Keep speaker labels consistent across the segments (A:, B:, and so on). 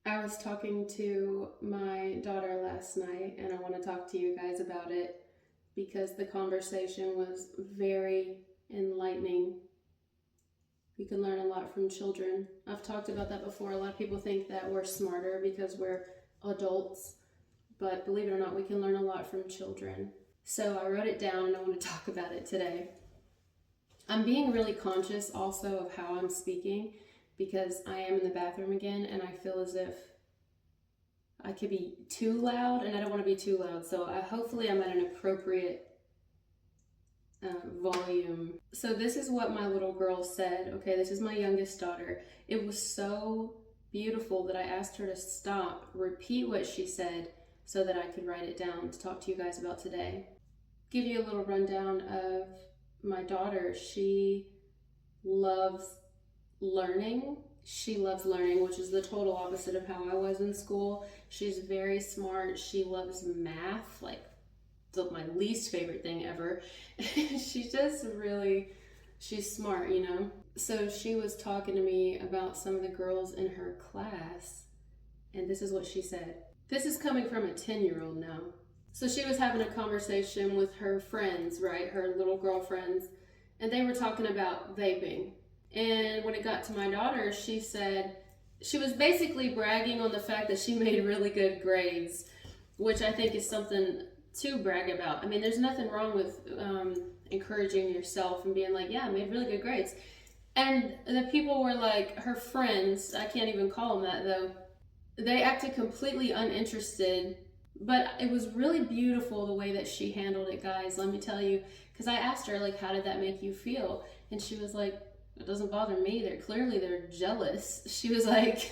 A: I was talking to my daughter last night, and I want to talk to you guys about it because the conversation was very enlightening. We can learn a lot from children. I've talked about that before. A lot of people think that we're smarter because we're adults, but believe it or not, we can learn a lot from children. So I wrote it down and I want to talk about it today. I'm being really conscious also of how I'm speaking because I am in the bathroom again and I feel as if I could be too loud, and I don't want to be too loud. So hopefully I'm at an appropriate volume. So this is what my little girl said. Okay, this is my youngest daughter. It was so beautiful that I asked her to stop, repeat what she said so that I could write it down to talk to you guys about today. Give you a little rundown of my daughter. She loves learning. She loves learning, which is the total opposite of how I was in school. She's very smart. She loves math, like my least favorite thing ever. She's smart, you know? So she was talking to me about some of the girls in her class, and this is what she said. This is coming from a 10-year-old now. So she was having a conversation with her friends, right? Her little girlfriends, and they were talking about vaping. And when it got to my daughter, she said, she was basically bragging on the fact that she made really good grades, which I think is something to brag about. I mean, there's nothing wrong with encouraging yourself and being like, yeah, I made really good grades. And the people were like, her friends, I can't even call them that though, they acted completely uninterested, but it was really beautiful the way that she handled it, guys, let me tell you. Because I asked her, like, how did that make you feel? And she was like, it doesn't bother me. They're jealous. She was like,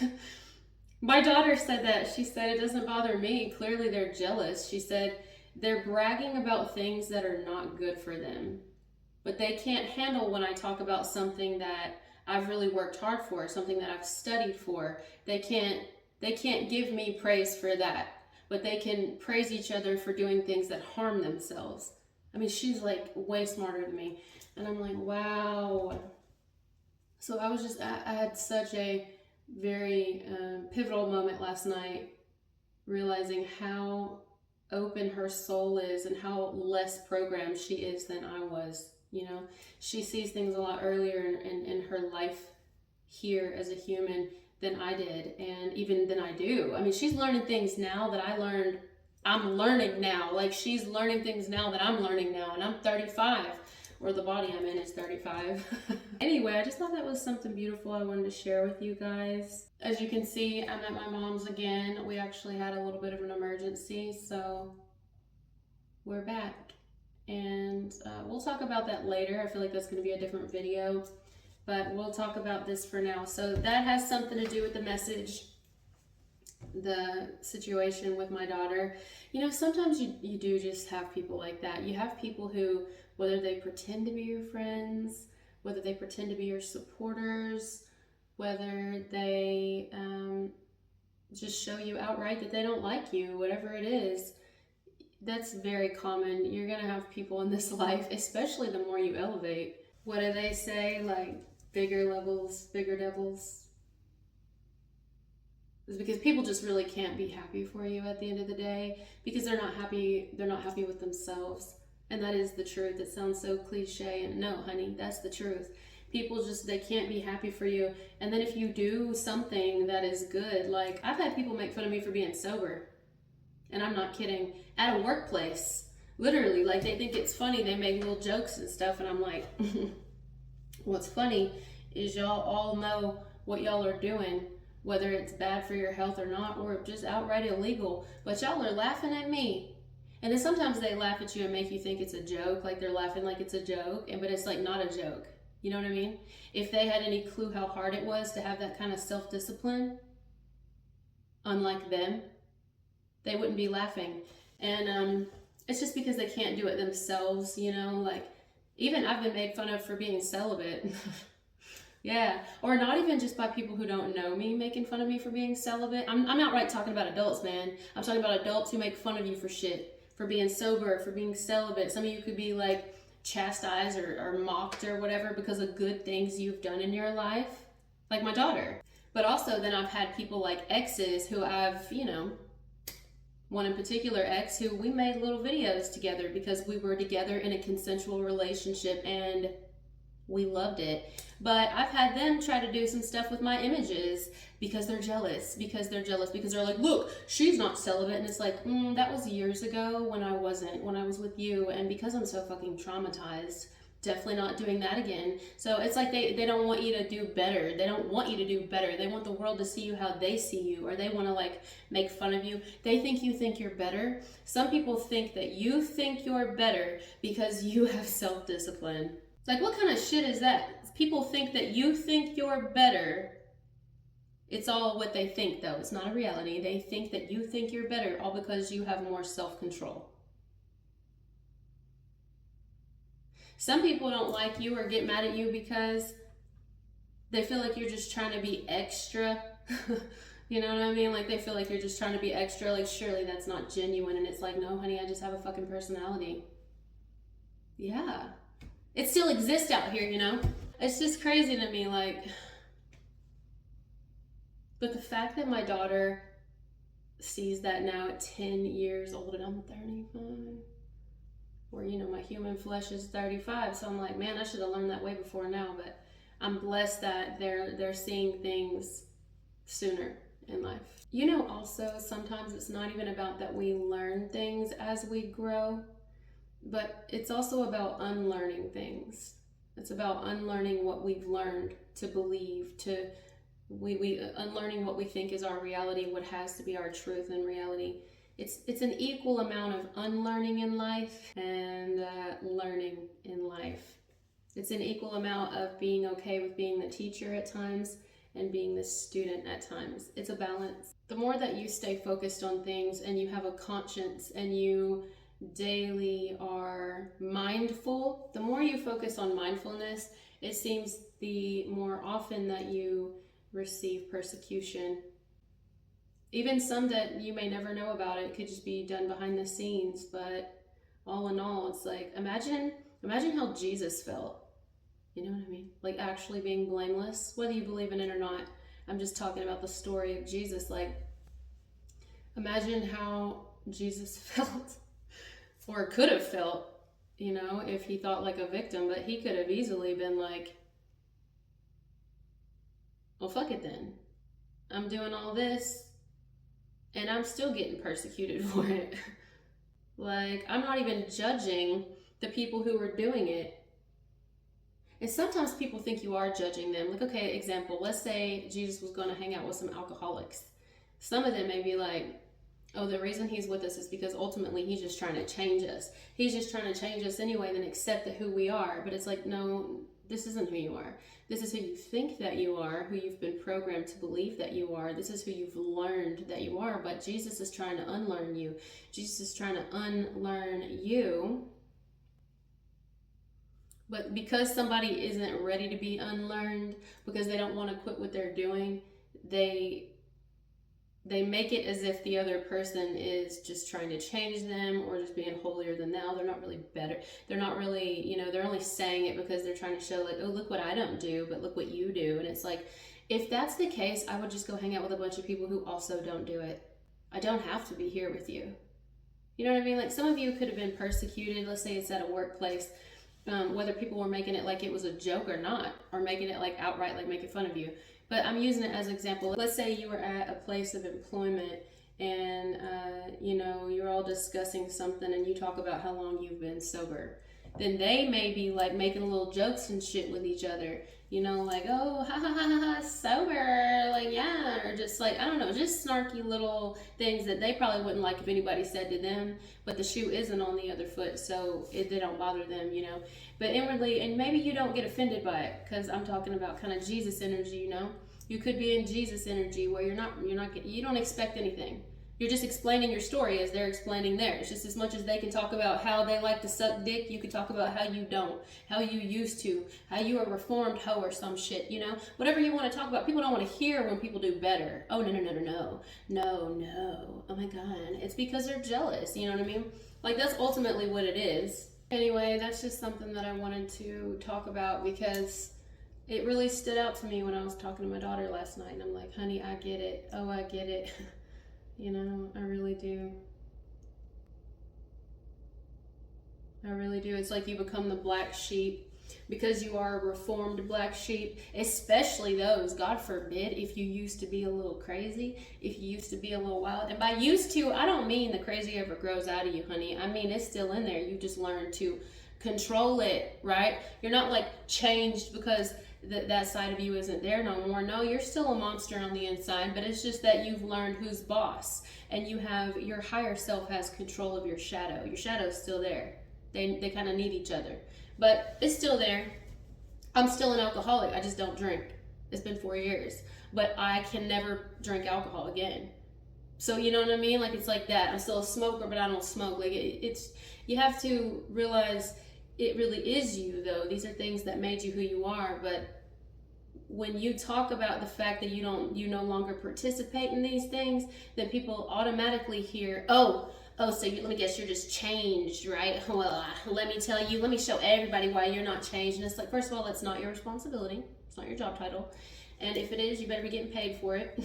A: my daughter said that. She said, it doesn't bother me. Clearly they're jealous. She said, they're bragging about things that are not good for them. But they can't handle when I talk about something that I've really worked hard for, something that I've studied for. They can't give me praise for that. But they can praise each other for doing things that harm themselves. I mean, she's like way smarter than me. And I'm like, wow. So I had such a very pivotal moment last night, realizing how open her soul is and how less programmed she is than I was. You know, she sees things a lot earlier in her life here as a human than I did, and even than I do. I mean, she's learning things now that I'm learning now. Like, she's learning things now that I'm learning now, and I'm 35. Or the body I'm in is 35. Anyway, I just thought that was something beautiful I wanted to share with you guys. As you can see, I'm at my mom's again. We actually had a little bit of an emergency, so we're back. And we'll talk about that later. I feel like that's going to be a different video, but we'll talk about this for now. So that has something to do with the message, the situation with my daughter. You know, sometimes you do just have people like that. You have people who, whether they pretend to be your friends, whether they pretend to be your supporters, whether they just show you outright that they don't like you, whatever it is, that's very common. You're gonna have people in this life, especially the more you elevate. What do they say? Like, bigger levels, bigger devils. Is because people just really can't be happy for you at the end of the day because they're not happy with themselves. And that is the truth. It sounds so cliche, and no, honey, that's the truth. People just, they can't be happy for you. And then if you do something that is good, like, I've had people make fun of me for being sober, and I'm not kidding, at a workplace, literally. Like, they think it's funny, they make little jokes and stuff, and I'm like, what's funny is y'all all know what y'all are doing, whether it's bad for your health or not, or just outright illegal, but y'all are laughing at me. And then sometimes they laugh at you and make you think it's a joke, like they're laughing like it's a joke, but it's like not a joke. You know what I mean? If they had any clue how hard it was to have that kind of self-discipline, unlike them, they wouldn't be laughing. And it's just because they can't do it themselves, you know? Like, even I've been made fun of for being celibate. Yeah, or not even just by people who don't know me making fun of me for being celibate. I'm outright talking about adults, man. I'm talking about adults who make fun of you for shit. For being sober, for being celibate. Some of you could be like chastised or mocked or whatever because of good things you've done in your life. Like my daughter. But also then I've had people like exes who I've, one in particular ex who we made little videos together because we were together in a consensual relationship and we loved it. But I've had them try to do some stuff with my images because they're jealous, because they're like, look, she's not celibate. And it's like, that was years ago when I was with you. And because I'm so fucking traumatized, definitely not doing that again. So it's like they don't want you to do better. They don't want you to do better. They want the world to see you how they see you, or they want to like make fun of you. They think you think you're better. Some people think that you think you're better because you have self-discipline. Like, what kind of shit is that? People think that you think you're better. It's all what they think, though. It's not a reality. They think that you think you're better all because you have more self-control. Some people don't like you or get mad at you because they feel like you're just trying to be extra. You know what I mean? Like, they feel like you're just trying to be extra. Like, surely that's not genuine. And it's like, no, honey, I just have a fucking personality. Yeah. It still exists out here, It's just crazy to me, like. But the fact that my daughter sees that now at 10 years old and I'm 35, or my human flesh is 35, so I'm like, man, I should have learned that way before now. But I'm blessed that they're seeing things sooner in life. Also sometimes it's not even about that we learn things as we grow, but it's also about unlearning things. It's about unlearning what we've learned to believe, we unlearning what we think is our reality, what has to be our truth and reality. It's an equal amount of unlearning in life and learning in life. It's an equal amount of being okay with being the teacher at times and being the student at times. It's a balance. The more that you stay focused on things and you have a conscience and you daily are mindful, the more you focus on mindfulness, it seems the more often that you receive persecution. Even some that you may never know about. It could just be done behind the scenes, but all in all, it's like, imagine how Jesus felt. You know what I mean? Like, actually being blameless, whether you believe in it or not. I'm just talking about the story of Jesus. Like, imagine how Jesus felt, or could have felt, if he thought like a victim. But he could have easily been like, well, fuck it then. I'm doing all this and I'm still getting persecuted for it. Like, I'm not even judging the people who are doing it. And sometimes people think you are judging them. Like, okay, example, let's say Jesus was going to hang out with some alcoholics. Some of them may be like, oh, the reason he's with us is because ultimately he's just trying to change us. He's just trying to change us anyway, then accept who we are. But it's like, no, this isn't who you are. This is who you think that you are, who you've been programmed to believe that you are. This is who you've learned that you are. But Jesus is trying to unlearn you. Jesus is trying to unlearn you. But because somebody isn't ready to be unlearned, because they don't want to quit what they're doing, they make it as if the other person is just trying to change them or just being holier than thou. They're not really better. They're not really, they're only saying it because they're trying to show like, oh, look what I don't do, but look what you do. And it's like, if that's the case, I would just go hang out with a bunch of people who also don't do it. I don't have to be here with you. You know what I mean? Like, some of you could have been persecuted. Let's say it's at a workplace. Whether people were making it like it was a joke or not, or making it like outright like making fun of you. But I'm using it as an example. Let's say you were at a place of employment and you're all discussing something and you talk about how long you've been sober. Then they may be like making little jokes and shit with each other, like, oh, ha ha ha ha, sober, like, yeah, or just like, I don't know, just snarky little things that they probably wouldn't like if anybody said to them, but the shoe isn't on the other foot, so they don't bother them, But inwardly, and maybe you don't get offended by it, because I'm talking about kind of Jesus energy, You could be in Jesus energy where you don't expect anything. You're just explaining your story as they're explaining theirs. Just as much as they can talk about how they like to suck dick, you could talk about how you don't, how you used to, how you are a reformed hoe or some shit, Whatever you want to talk about. People don't want to hear when people do better. Oh, no. Oh my God. It's because they're jealous, you know what I mean? Like, that's ultimately what it is. Anyway, that's just something that I wanted to talk about because It really stood out to me when I was talking to my daughter last night, and I'm like, honey, I get it. Oh, I get it. You know, I really do. I really do. It's like you become the black sheep because you are a reformed black sheep, especially those, God forbid, if you used to be a little crazy, if you used to be a little wild. And by used to, I don't mean the crazy ever grows out of you, honey. I mean, it's still in there. You just learn to control it, right? You're not like changed because that side of you isn't there no more. No, you're still a monster on the inside, but it's just that you've learned who's boss, and you have, your higher self has control of your shadow. Your shadow's still there. They kind of need each other, but it's still there. I'm still an alcoholic. I just don't drink. It's been 4 years, but I can never drink alcohol again. So you know what I mean? Like, it's like that. I'm still a smoker, but I don't smoke. Like, it's, you have to realize it really is you, though. These are things that made you who you are. But when you talk about the fact that you no longer participate in these things, then people automatically hear, oh, so let me guess, you're just changed, right? Well, let me tell you, let me show everybody why you're not changed. And it's like, first of all, that's not your responsibility. It's not your job title. And if it is, you better be getting paid for it.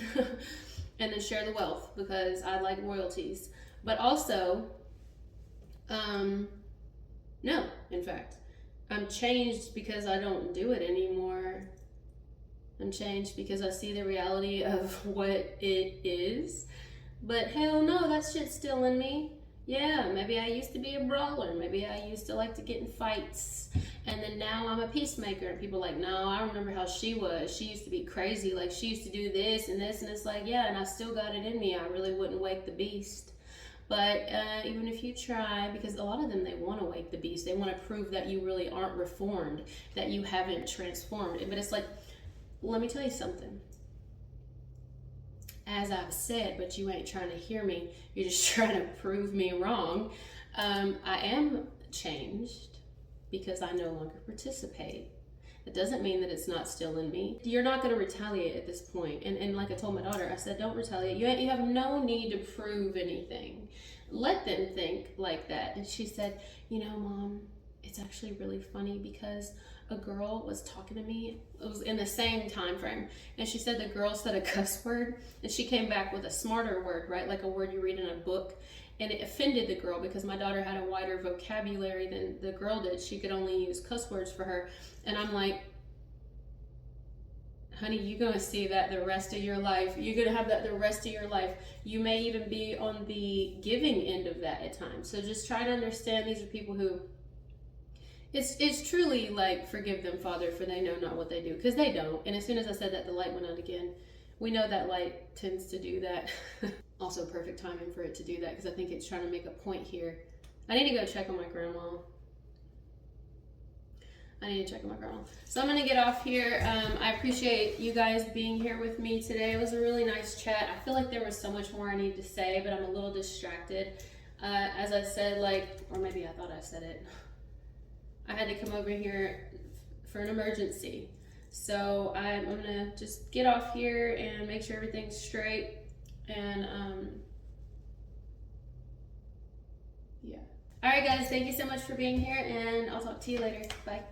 A: And then share the wealth, because I like royalties. But also, no, in fact, I'm changed because I don't do it anymore. I'm changed because I see the reality of what it is. But hell no, that shit's still in me. Yeah, maybe I used to be a brawler. Maybe I used to like to get in fights. And then now I'm a peacemaker. And people are like, no, I remember how she was. She used to be crazy. Like, she used to do this and this. And it's like, yeah, and I still got it in me. I really wouldn't wake the beast. But even if you try, because a lot of them, they want to wake the beast. They want to prove that you really aren't reformed, that you haven't transformed. But it's like, let me tell you something. As I've said, but you ain't trying to hear me. You're just trying to prove me wrong. I am changed because I no longer participate. It doesn't mean that it's not still in me. You're not going to retaliate at this point. And like I told my daughter, I said, don't retaliate. You have no need to prove anything. Let them think like that. And she said, you know, Mom, it's actually really funny because a girl was talking to me. It was in the same time frame, and she said the girl said a cuss word, and she came back with a smarter word, right? Like a word you read in a book, and it offended the girl because my daughter had a wider vocabulary than the girl did. She could only use cuss words for her, and I'm like, honey, you're gonna see that the rest of your life. You're gonna have that the rest of your life. You may even be on the giving end of that at times. So just try to understand these are people who, it's truly like, forgive them, Father, for they know not what they do, because they don't. And as soon as I said that, the light went out again. We know that light tends to do that. Also perfect timing for it to do that, because I think it's trying to make a point here. I need to go check on my grandma. So I'm gonna get off here. I appreciate you guys being here with me today. It was a really nice chat. I feel like there was so much more I need to say, but I'm a little distracted. As I said, or maybe I thought I said it. I had to come over here for an emergency. So I'm gonna just get off here and make sure everything's straight. And yeah. All right, guys, thank you so much for being here, and I'll talk to you later. Bye.